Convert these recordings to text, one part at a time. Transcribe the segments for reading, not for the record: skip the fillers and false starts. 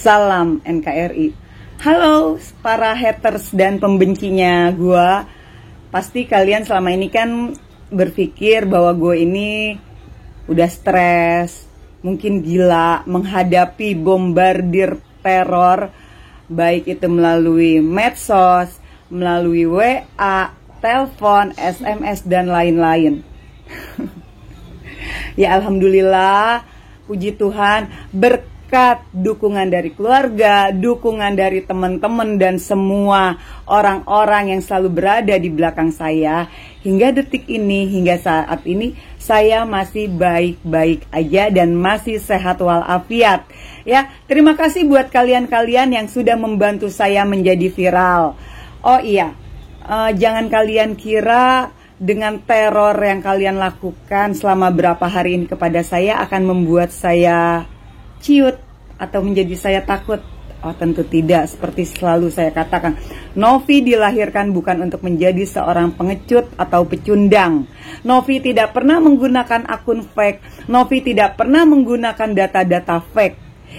Salam NKRI. Halo para haters dan pembencinya gue. Pasti kalian selama ini kan berpikir bahwa gue ini udah stres, mungkin gila menghadapi bombardir teror, baik itu melalui medsos, melalui WA, telepon, SMS, dan lain-lain. Ya alhamdulillah, puji Tuhan, berkat dukungan dari keluarga, dukungan dari teman-teman dan semua orang-orang yang selalu berada di belakang saya, hingga detik ini, hingga saat ini saya masih baik-baik aja dan masih sehat walafiat. Ya, terima kasih buat kalian-kalian yang sudah membantu saya menjadi viral. Oh iya, jangan kalian kira dengan teror yang kalian lakukan selama berapa hari ini kepada saya akan membuat saya ciut atau menjadi saya takut. Oh tentu tidak, seperti selalu saya katakan, Novi dilahirkan bukan untuk menjadi seorang pengecut atau pecundang. Novi tidak pernah menggunakan akun fake, Novi tidak pernah menggunakan data-data fake.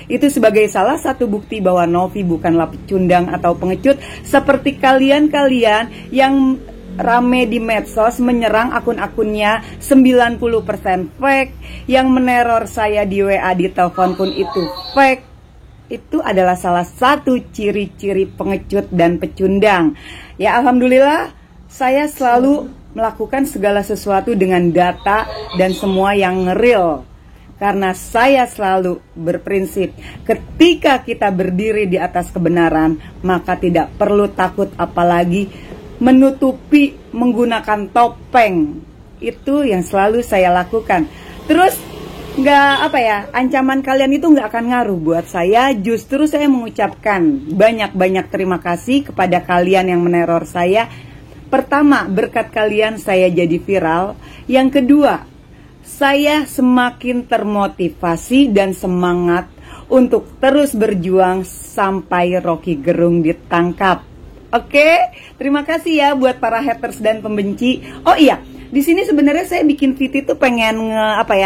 Itu sebagai salah satu bukti bahwa Novi bukanlah pecundang atau pengecut seperti kalian-kalian yang rame di medsos menyerang akun-akunnya 90% fake, yang meneror saya di WA, di telepon pun itu fake. Itu adalah salah satu ciri-ciri pengecut dan pecundang. Ya alhamdulillah, saya selalu melakukan segala sesuatu dengan data dan semua yang real. Karena saya selalu berprinsip, ketika kita berdiri di atas kebenaran, maka tidak perlu takut apalagi menutupi menggunakan topeng. Itu yang selalu saya lakukan. Terus ancaman kalian itu nggak akan ngaruh buat saya. Justru saya mengucapkan banyak-banyak terima kasih kepada kalian yang meneror saya. Pertama, berkat kalian saya jadi viral. Yang kedua, saya semakin termotivasi dan semangat untuk terus berjuang sampai Rocky Gerung ditangkap. Oke, terima kasih ya buat para haters dan pembenci. Oh iya, di sini sebenarnya saya bikin VT itu pengen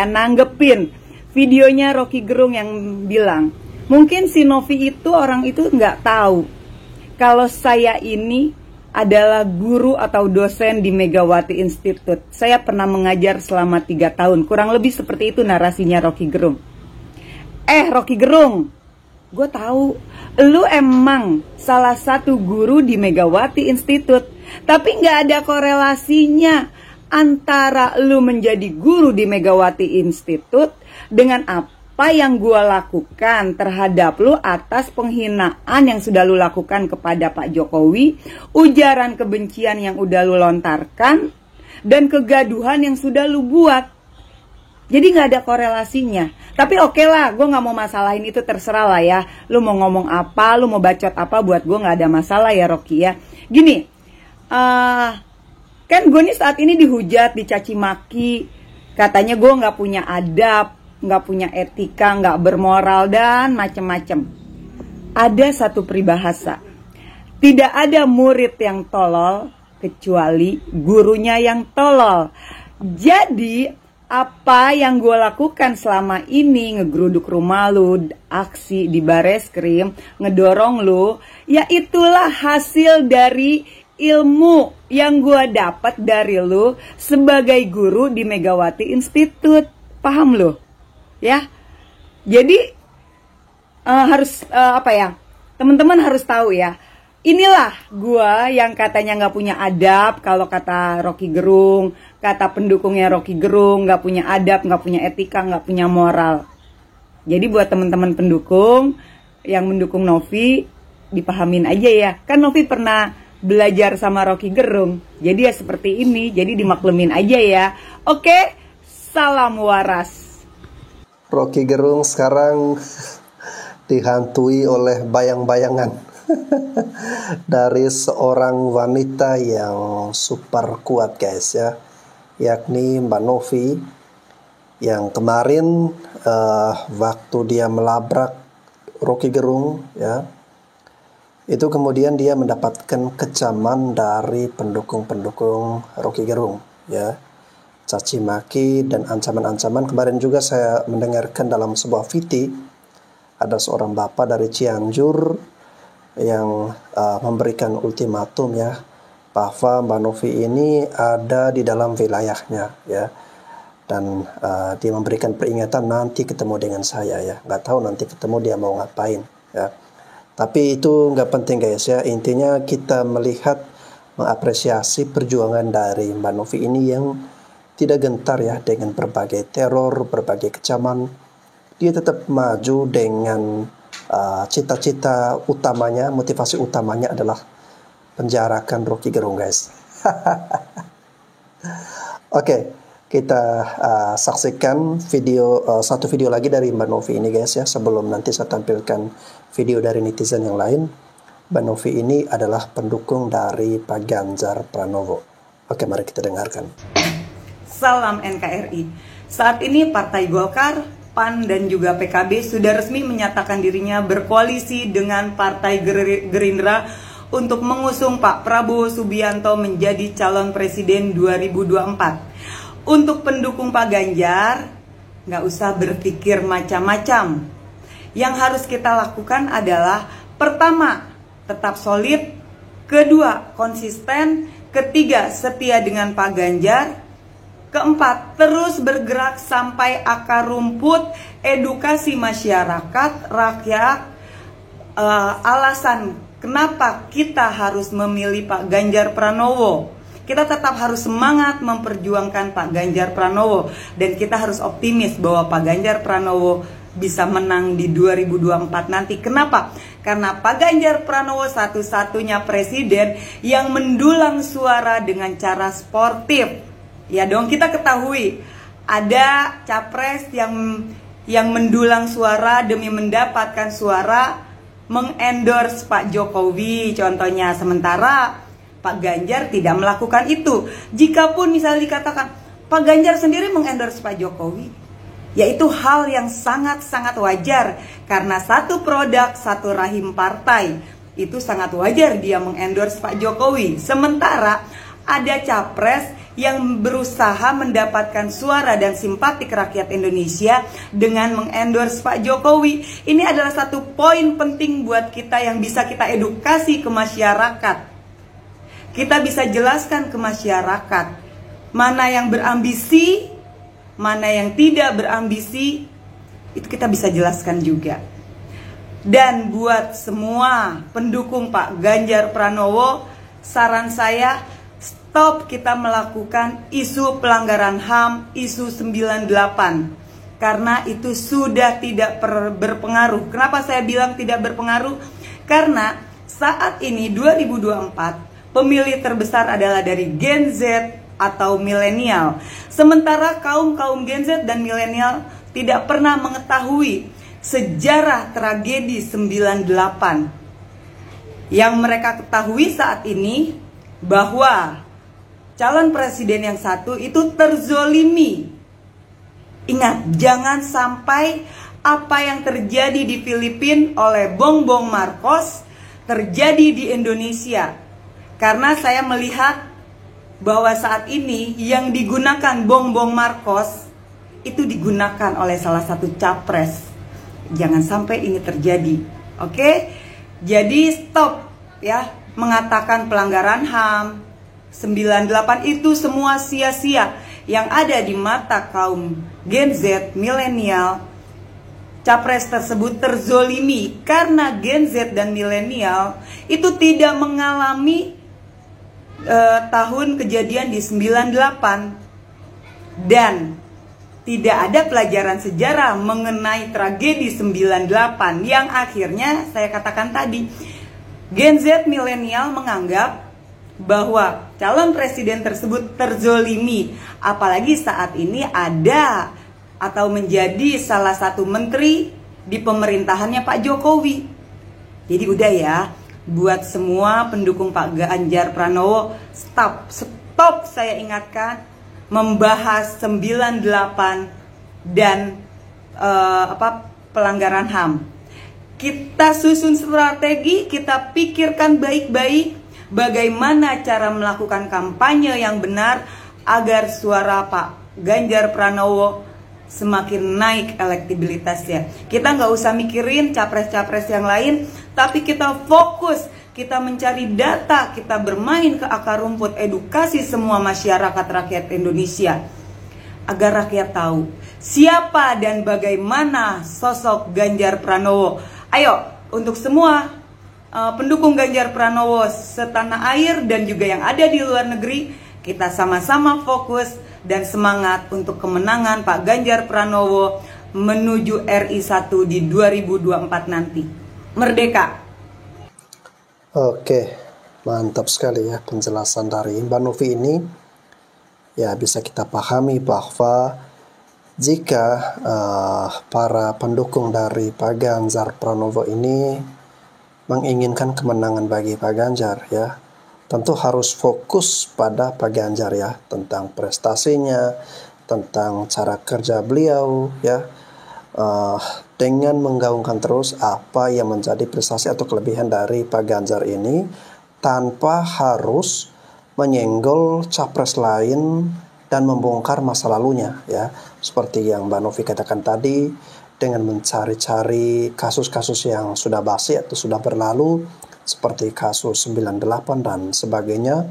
nanggepin videonya Rocky Gerung yang bilang, mungkin si Novi itu orang itu nggak tahu kalau saya ini adalah guru atau dosen di Megawati Institute. Saya pernah mengajar selama 3 tahun, kurang lebih seperti itu narasinya Rocky Gerung. Rocky Gerung, gue tahu lu emang salah satu guru di Megawati Institute, tapi nggak ada korelasinya antara lu menjadi guru di Megawati Institute dengan apa yang gue lakukan terhadap lu atas penghinaan yang sudah lu lakukan kepada Pak Jokowi, ujaran kebencian yang udah lu lontarkan, dan kegaduhan yang sudah lu buat. Jadi nggak ada korelasinya. Tapi oke lah, gue nggak mau masalahin itu, terserah lah ya. Lu mau ngomong apa, lu mau bacot apa, buat gue nggak ada masalah ya Rocky ya. Gini, kan gue nih saat ini dihujat, dicaci maki, katanya gue nggak punya adab, nggak punya etika, nggak bermoral dan macem-macem. Ada satu peribahasa, tidak ada murid yang tolol kecuali gurunya yang tolol. Jadi apa yang gue lakukan selama ini, ngegeruduk rumah lu, aksi di Bareskrim, ngedorong lu, ya itulah hasil dari ilmu yang gue dapat dari lu sebagai guru di Megawati Institute. Paham lu? Ya. Jadi teman-teman harus tahu ya. Inilah gue yang katanya nggak punya adab, kalau kata Rocky Gerung, kata pendukungnya Rocky Gerung, nggak punya adab, nggak punya etika, nggak punya moral. Jadi buat teman-teman pendukung yang mendukung Novi, dipahamin aja ya. Kan Novi pernah belajar sama Rocky Gerung, jadi ya seperti ini, jadi dimaklumin aja ya. Oke, salam waras. Rocky Gerung sekarang dihantui oleh bayang-bayangan dari seorang wanita yang super kuat guys ya, yakni Mbak Novi, yang kemarin waktu dia melabrak Rocky Gerung ya, itu kemudian dia mendapatkan kecaman dari pendukung-pendukung Rocky Gerung ya, caci maki dan ancaman-ancaman. Kemarin juga saya mendengarkan dalam sebuah VT ada seorang bapak dari Cianjur yang memberikan ultimatum ya, bahwa Mbak Novi ini ada di dalam wilayahnya ya, dan dia memberikan peringatan nanti ketemu dengan saya ya. Nggak tahu nanti ketemu dia mau ngapain ya, tapi itu nggak penting guys ya. Intinya kita melihat, mengapresiasi perjuangan dari Mbak Novi ini yang tidak gentar ya dengan berbagai teror, berbagai kecaman. Dia tetap maju dengan cita-cita utamanya, motivasi utamanya adalah penjarakan Rocky Gerung guys. Oke, kita saksikan satu video lagi dari Mbak Novi ini guys ya, sebelum nanti saya tampilkan video dari netizen yang lain. Mbak Novi ini adalah pendukung dari Pak Ganjar Pranowo. Oke, mari kita dengarkan. Salam NKRI. Saat ini Partai Golkar, PAN, dan juga PKB sudah resmi menyatakan dirinya berkoalisi dengan Partai Gerindra untuk mengusung Pak Prabowo Subianto menjadi calon presiden 2024. Untuk pendukung Pak Ganjar, nggak usah berpikir macam-macam. Yang harus kita lakukan adalah, pertama, tetap solid, kedua, konsisten, ketiga, setia dengan Pak Ganjar, keempat, terus bergerak sampai akar rumput, edukasi masyarakat, rakyat, alasan kenapa kita harus memilih Pak Ganjar Pranowo. Kita tetap harus semangat memperjuangkan Pak Ganjar Pranowo, dan kita harus optimis bahwa Pak Ganjar Pranowo bisa menang di 2024 nanti. Kenapa? Karena Pak Ganjar Pranowo satu-satunya presiden yang mendulang suara dengan cara sportif. Ya dong, kita ketahui ada capres yang mendulang suara demi mendapatkan suara, mengendorse Pak Jokowi contohnya, sementara Pak Ganjar tidak melakukan itu. Jikapun misalnya dikatakan Pak Ganjar sendiri mengendorse Pak Jokowi, yaitu hal yang sangat-sangat wajar, karena satu produk satu rahim partai, itu sangat wajar dia mengendorse Pak Jokowi. Sementara ada capres yang berusaha mendapatkan suara dan simpatik rakyat Indonesia dengan mengendorse Pak Jokowi. Ini adalah satu poin penting buat kita yang bisa kita edukasi ke masyarakat. Kita bisa jelaskan ke masyarakat mana yang berambisi, mana yang tidak berambisi, itu kita bisa jelaskan juga. Dan buat semua pendukung Pak Ganjar Pranowo, saran saya, stop kita melakukan isu pelanggaran HAM, isu 98. Karena itu sudah tidak berpengaruh. Kenapa saya bilang tidak berpengaruh? Karena saat ini 2024, pemilih terbesar adalah dari Gen Z atau milenial. Sementara kaum Gen Z dan milenial tidak pernah mengetahui sejarah tragedi 98. Yang mereka ketahui saat ini bahwa calon presiden yang satu itu terzolimi. Ingat, jangan sampai apa yang terjadi di Filipina oleh Bongbong Marcos terjadi di Indonesia. Karena saya melihat bahwa saat ini yang digunakan Bongbong Marcos itu digunakan oleh salah satu capres. Jangan sampai ini terjadi. Oke? Jadi stop ya mengatakan pelanggaran HAM 98 itu semua sia-sia. Yang ada di mata kaum Gen Z, milenial, capres tersebut terzolimi karena Gen Z dan milenial itu tidak mengalami tahun kejadian di 98 dan tidak ada pelajaran sejarah mengenai tragedi 98 yang akhirnya saya katakan tadi, Gen Z milenial menganggap bahwa calon presiden tersebut terzolimi, apalagi saat ini ada atau menjadi salah satu menteri di pemerintahannya Pak Jokowi. Jadi udah ya, buat semua pendukung Pak Ganjar Pranowo, stop saya ingatkan membahas 98 dan pelanggaran HAM. Kita susun strategi, kita pikirkan baik-baik bagaimana cara melakukan kampanye yang benar agar suara Pak Ganjar Pranowo semakin naik elektabilitasnya. Kita nggak usah mikirin capres-capres yang lain, tapi kita fokus, kita mencari data, kita bermain ke akar rumput, edukasi semua masyarakat rakyat Indonesia agar rakyat tahu siapa dan bagaimana sosok Ganjar Pranowo. Ayo, untuk semua pendukung Ganjar Pranowo setanah air dan juga yang ada di luar negeri, kita sama-sama fokus dan semangat untuk kemenangan Pak Ganjar Pranowo menuju RI 1 di 2024 nanti. Merdeka! Oke, mantap sekali ya penjelasan dari Mbak Novi ini. Ya, bisa kita pahami bahwa jika para pendukung dari Pak Ganjar Pranowo ini menginginkan kemenangan bagi Pak Ganjar ya, tentu harus fokus pada Pak Ganjar ya, tentang prestasinya, tentang cara kerja beliau ya, dengan menggaungkan terus apa yang menjadi prestasi atau kelebihan dari Pak Ganjar ini tanpa harus menyenggol capres lain dan membongkar masa lalunya ya, seperti yang Mbak Novi katakan tadi, dengan mencari-cari kasus-kasus yang sudah basi atau sudah berlalu seperti kasus 98 dan sebagainya,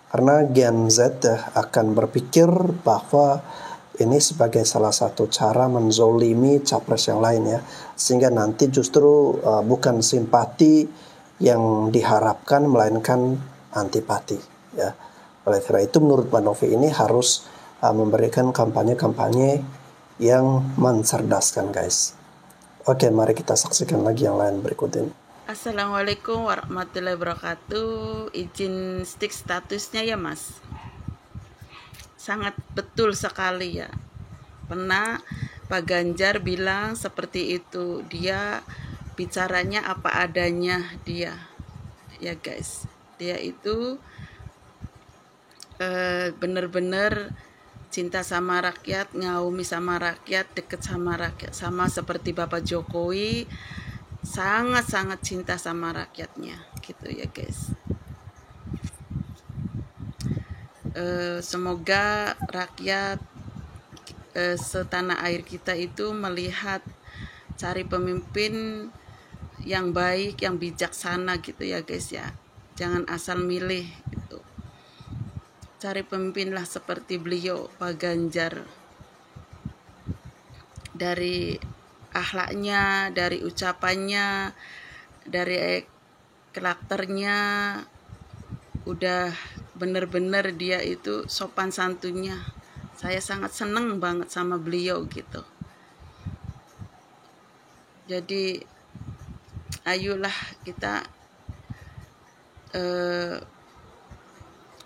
karena Gen Z akan berpikir bahwa ini sebagai salah satu cara menzolimi capres yang lain ya, sehingga nanti justru bukan simpati yang diharapkan melainkan antipati ya. Oleh karena itu menurut Mbak Novi ini harus memberikan kampanye-kampanye yang mencerdaskan guys. Oke, mari kita saksikan lagi yang lain berikut ini. Assalamualaikum warahmatullahi wabarakatuh. Izin stick statusnya ya Mas. Sangat betul sekali ya. Pernah Pak Ganjar bilang seperti itu. Dia bicaranya apa adanya dia. Ya guys. Dia itu benar-benar cinta sama rakyat, ngaumi sama rakyat, deket sama rakyat. Sama seperti Bapak Jokowi, sangat-sangat cinta sama rakyatnya gitu ya guys. Semoga rakyat setanah air kita itu melihat, cari pemimpin yang baik, yang bijaksana gitu ya guys ya. Jangan asal milih gitu. Cari pemimpinlah seperti beliau Pak Ganjar. Dari akhlaknya, dari ucapannya, dari karakternya, udah bener-bener dia itu sopan santunnya. Saya sangat seneng banget sama beliau gitu. Jadi ayolah kita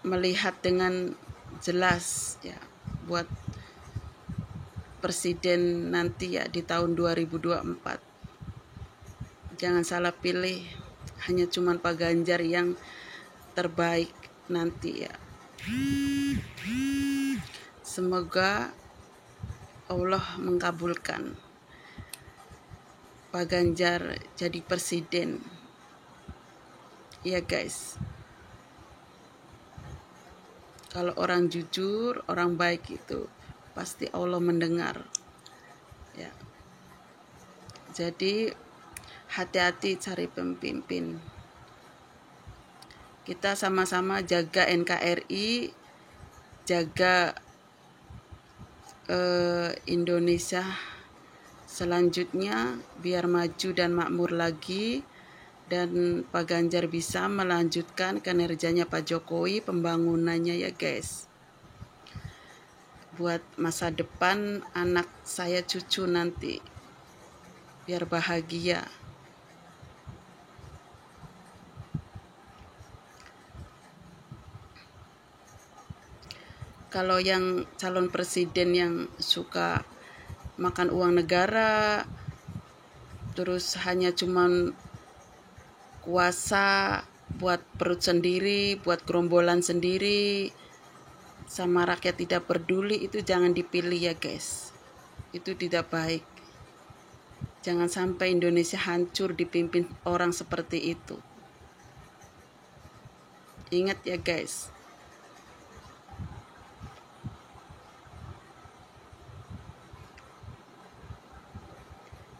melihat dengan jelas ya buat presiden nanti ya di tahun 2024. Jangan salah pilih, hanya cuman Pak Ganjar yang terbaik nanti ya. Semoga Allah mengabulkan Pak Ganjar jadi presiden. Ya guys. Kalau orang jujur, orang baik itu pasti Allah mendengar. Ya. Jadi hati-hati cari pemimpin. Kita sama-sama jaga NKRI, jaga Indonesia selanjutnya biar maju dan makmur lagi, dan Pak Ganjar bisa melanjutkan kinerjanya Pak Jokowi, pembangunannya ya guys. Buat masa depan anak saya, cucu nanti biar bahagia. Kalau yang calon presiden yang suka makan uang negara, terus hanya cuman kuasa buat perut sendiri, buat gerombolan sendiri, sama rakyat tidak peduli, itu jangan dipilih ya guys. Itu tidak baik. Jangan sampai Indonesia hancur dipimpin orang seperti itu. Ingat ya guys.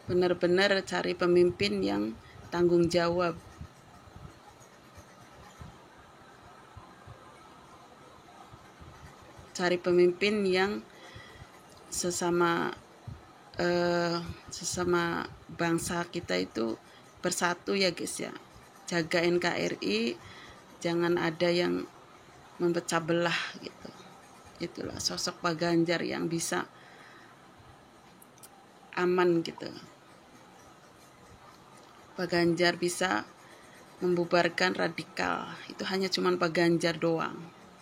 benar-benar cari pemimpin yang tanggung jawab. Cari pemimpin yang sesama bangsa kita itu bersatu ya guys ya. Jaga NKRI, jangan ada yang memecah belah gitu. Itulah sosok Pak Ganjar yang bisa aman gitu. Pak Ganjar bisa membubarkan radikal. Itu hanya cuman Pak Ganjar doang.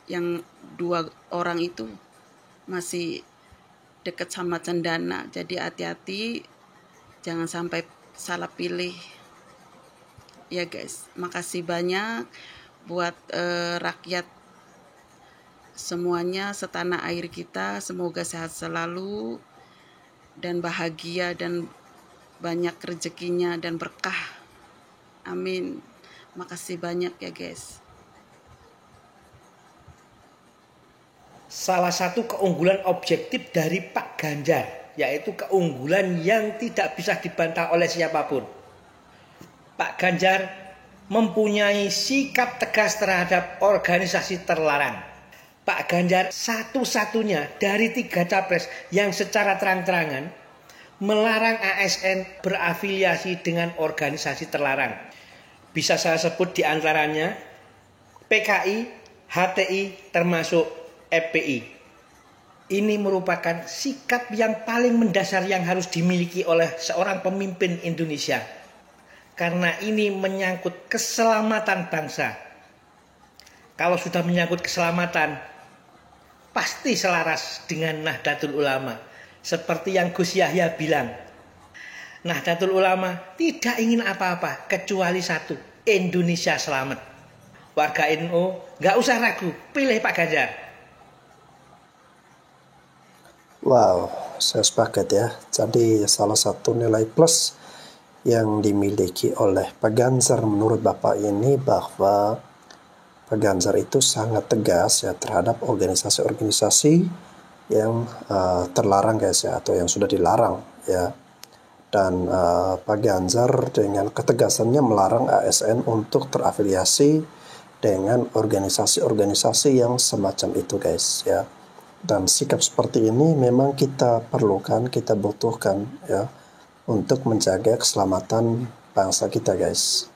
Yang 2 orang itu masih dekat sama cendana. Jadi hati-hati, jangan sampai salah pilih. Ya guys, makasih banyak buat rakyat semuanya setanah air kita. Semoga sehat selalu dan bahagia dan banyak rezekinya dan berkah. Amin. Makasih banyak ya guys. Salah satu keunggulan objektif dari Pak Ganjar, yaitu keunggulan yang tidak bisa dibantah oleh siapapun. Pak Ganjar mempunyai sikap tegas terhadap organisasi terlarang. Pak Ganjar satu-satunya dari 3 capres yang secara terang-terangan melarang ASN berafiliasi dengan organisasi terlarang. Bisa saya sebut diantaranya PKI, HTI, termasuk FPI. Ini merupakan sikap yang paling mendasar yang harus dimiliki oleh seorang pemimpin Indonesia. Karena ini menyangkut keselamatan bangsa. Kalau sudah menyangkut keselamatan, pasti selaras dengan Nahdlatul Ulama. Seperti yang Gus Yahya bilang, Nahdlatul Ulama tidak ingin apa-apa kecuali satu, Indonesia selamat. Warga NU nggak usah ragu, pilih Pak Ganjar. Wow, saya sepakat ya. Jadi salah satu nilai plus yang dimiliki oleh Pak Ganjar menurut Bapak ini bahwa Pak Ganjar itu sangat tegas ya terhadap organisasi-organisasi yang terlarang guys ya, atau yang sudah dilarang ya. Dan Pak Ganjar dengan ketegasannya melarang ASN untuk terafiliasi dengan organisasi-organisasi yang semacam itu guys ya. Dan sikap seperti ini memang kita perlukan, kita butuhkan ya untuk menjaga keselamatan bangsa kita guys.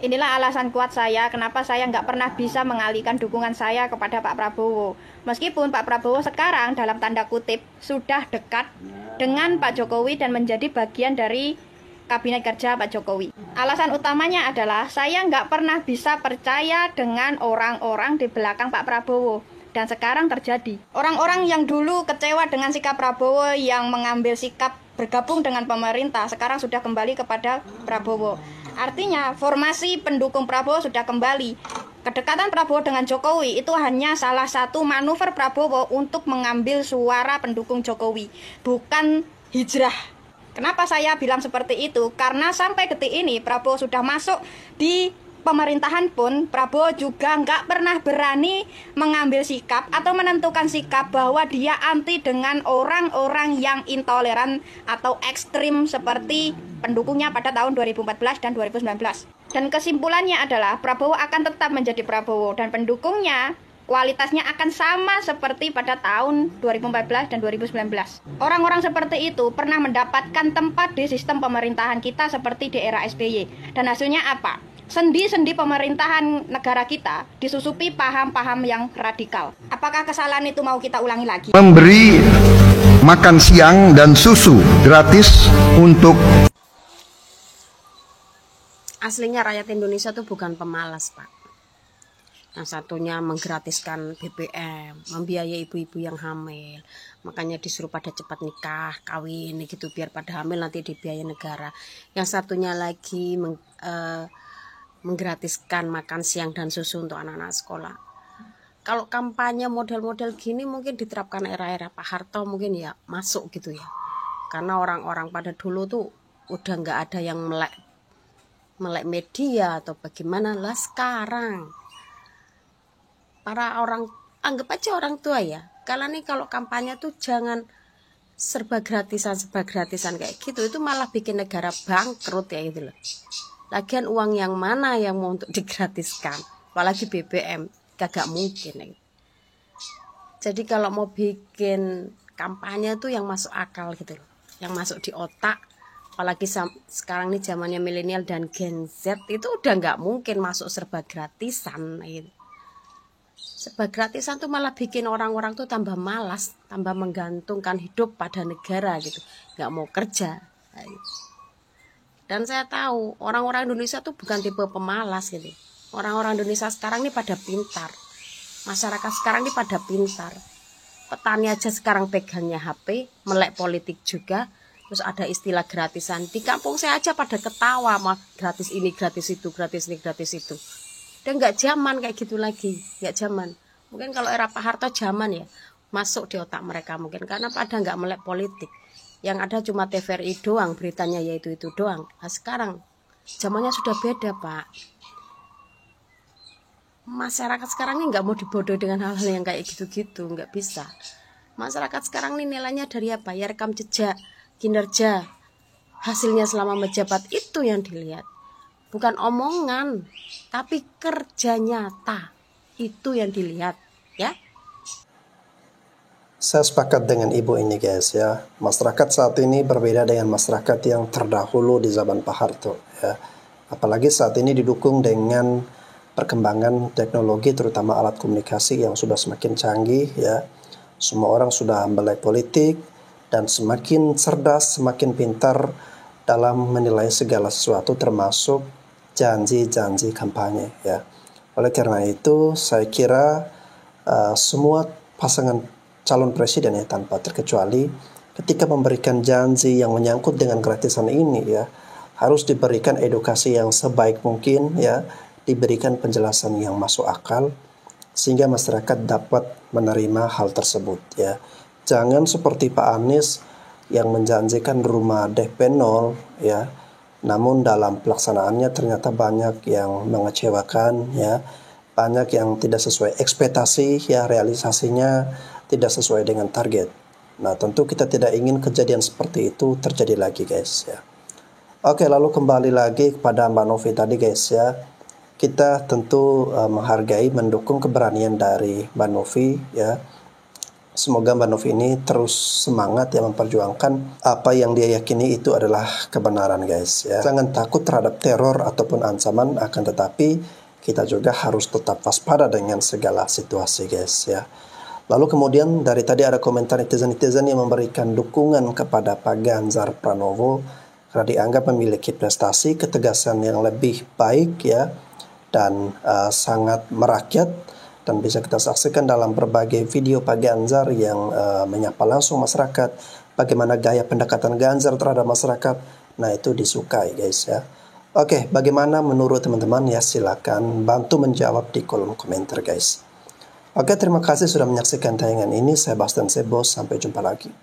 Inilah alasan kuat saya kenapa saya nggak pernah bisa mengalihkan dukungan saya kepada Pak Prabowo. Meskipun Pak Prabowo sekarang dalam tanda kutip sudah dekat dengan Pak Jokowi dan menjadi bagian dari kabinet kerja Pak Jokowi. Alasan utamanya adalah saya nggak pernah bisa percaya dengan orang-orang di belakang Pak Prabowo. Dan sekarang terjadi. Orang-orang yang dulu kecewa dengan sikap Prabowo yang mengambil sikap bergabung dengan pemerintah sekarang sudah kembali kepada Prabowo. Artinya formasi pendukung Prabowo sudah kembali. Kedekatan Prabowo dengan Jokowi itu hanya salah satu manuver Prabowo untuk mengambil suara pendukung Jokowi, bukan hijrah. Kenapa saya bilang seperti itu? Karena sampai detik ini Prabowo sudah masuk di pemerintahan pun Prabowo juga nggak pernah berani mengambil sikap atau menentukan sikap bahwa dia anti dengan orang-orang yang intoleran atau ekstrim seperti pendukungnya pada tahun 2014 dan 2019. Dan kesimpulannya adalah Prabowo akan tetap menjadi Prabowo dan pendukungnya kualitasnya akan sama seperti pada tahun 2014 dan 2019. Orang-orang seperti itu pernah mendapatkan tempat di sistem pemerintahan kita seperti di era SBY. Dan hasilnya apa? Sendi-sendi pemerintahan negara kita disusupi paham-paham yang radikal. Apakah kesalahan itu mau kita ulangi lagi? Memberi makan siang dan susu gratis untuk aslinya rakyat Indonesia itu bukan pemalas, Pak. Yang satunya menggratiskan BBM, membiayai ibu-ibu yang hamil. Makanya disuruh pada cepat nikah, kawin gitu biar pada hamil nanti dibiayai negara. Yang satunya lagi menggratiskan makan siang dan susu untuk anak-anak sekolah. Kalau kampanye model-model gini mungkin diterapkan era-era Pak Harto mungkin ya masuk gitu ya. Karena orang-orang pada dulu tuh udah nggak ada yang melek media atau bagaimana. Lah sekarang para orang, anggap aja orang tua ya. Kalau kampanye tuh jangan serba gratisan kayak gitu itu malah bikin negara bangkrut ya gitu loh. Lagian uang yang mana yang mau untuk digratiskan, apalagi BBM, kagak mungkin ya. Jadi kalau mau bikin kampanye tuh yang masuk akal gitu loh, yang masuk di otak. Apalagi sekarang nih zamannya milenial dan Gen Z itu udah nggak mungkin masuk serba gratisan gitu. Serba gratisan tuh malah bikin orang-orang tuh tambah malas, tambah menggantungkan hidup pada negara gitu, nggak mau kerja. Dan saya tahu orang-orang Indonesia tuh bukan tipe pemalas gitu. Orang-orang Indonesia sekarang ini pada pintar, masyarakat sekarang ini pada pintar. Petani aja sekarang pegangnya HP, melek politik juga. Terus ada istilah gratisan. Di kampung saya aja pada ketawa, mah gratis ini, gratis itu, gratis ini, gratis itu. Dan nggak zaman kayak gitu lagi, nggak zaman. Mungkin kalau era Pak Harto zaman ya, masuk di otak mereka mungkin karena pada nggak melek politik. Yang ada cuma TVRI doang, beritanya yaitu itu doang. Nah sekarang zamannya sudah beda Pak. Masyarakat sekarang ini nggak mau dibodoh dengan hal-hal yang kayak gitu-gitu, nggak bisa. Masyarakat sekarang ini nilainya dari apa? Ya rekam jejak, kinerja, hasilnya selama menjabat itu yang dilihat. Bukan omongan, tapi kerja nyata itu yang dilihat, ya. Saya sepakat dengan ibu ini guys ya. Masyarakat saat ini berbeda dengan masyarakat yang terdahulu di zaman Pak Harto ya. Apalagi saat ini didukung dengan perkembangan teknologi terutama alat komunikasi yang sudah semakin canggih ya. Semua orang sudah melek politik dan semakin cerdas, semakin pintar dalam menilai segala sesuatu termasuk janji-janji kampanye ya. Oleh karena itu saya kira semua pasangan calon presiden ya tanpa terkecuali ketika memberikan janji yang menyangkut dengan gratisan ini ya harus diberikan edukasi yang sebaik mungkin ya, diberikan penjelasan yang masuk akal sehingga masyarakat dapat menerima hal tersebut ya. Jangan seperti Pak Anies yang menjanjikan rumah DP 0 ya, namun dalam pelaksanaannya ternyata banyak yang mengecewakan ya, banyak yang tidak sesuai ekspektasi ya, realisasinya tidak sesuai dengan target. Nah tentu kita tidak ingin kejadian seperti itu terjadi lagi guys ya. Oke, lalu kembali lagi kepada Mbak Novi tadi guys ya. Kita tentu menghargai, mendukung keberanian dari Mbak Novi ya. Semoga Mbak Novi ini terus semangat ya memperjuangkan apa yang dia yakini itu adalah kebenaran guys ya. Jangan takut terhadap teror ataupun ancaman, akan tetapi kita juga harus tetap waspada dengan segala situasi guys ya. Lalu kemudian dari tadi ada komentar netizen-netizen yang memberikan dukungan kepada Pak Ganjar Pranowo karena dianggap memiliki prestasi, ketegasan yang lebih baik ya, dan sangat merakyat. Dan bisa kita saksikan dalam berbagai video Pak Ganjar yang menyapa langsung masyarakat, bagaimana gaya pendekatan Ganjar terhadap masyarakat. Nah itu disukai guys ya. Oke, bagaimana menurut teman-teman ya, silakan bantu menjawab di kolom komentar guys. Oke, terima kasih sudah menyaksikan tayangan ini. Saya Bastian Sebos, sampai jumpa lagi.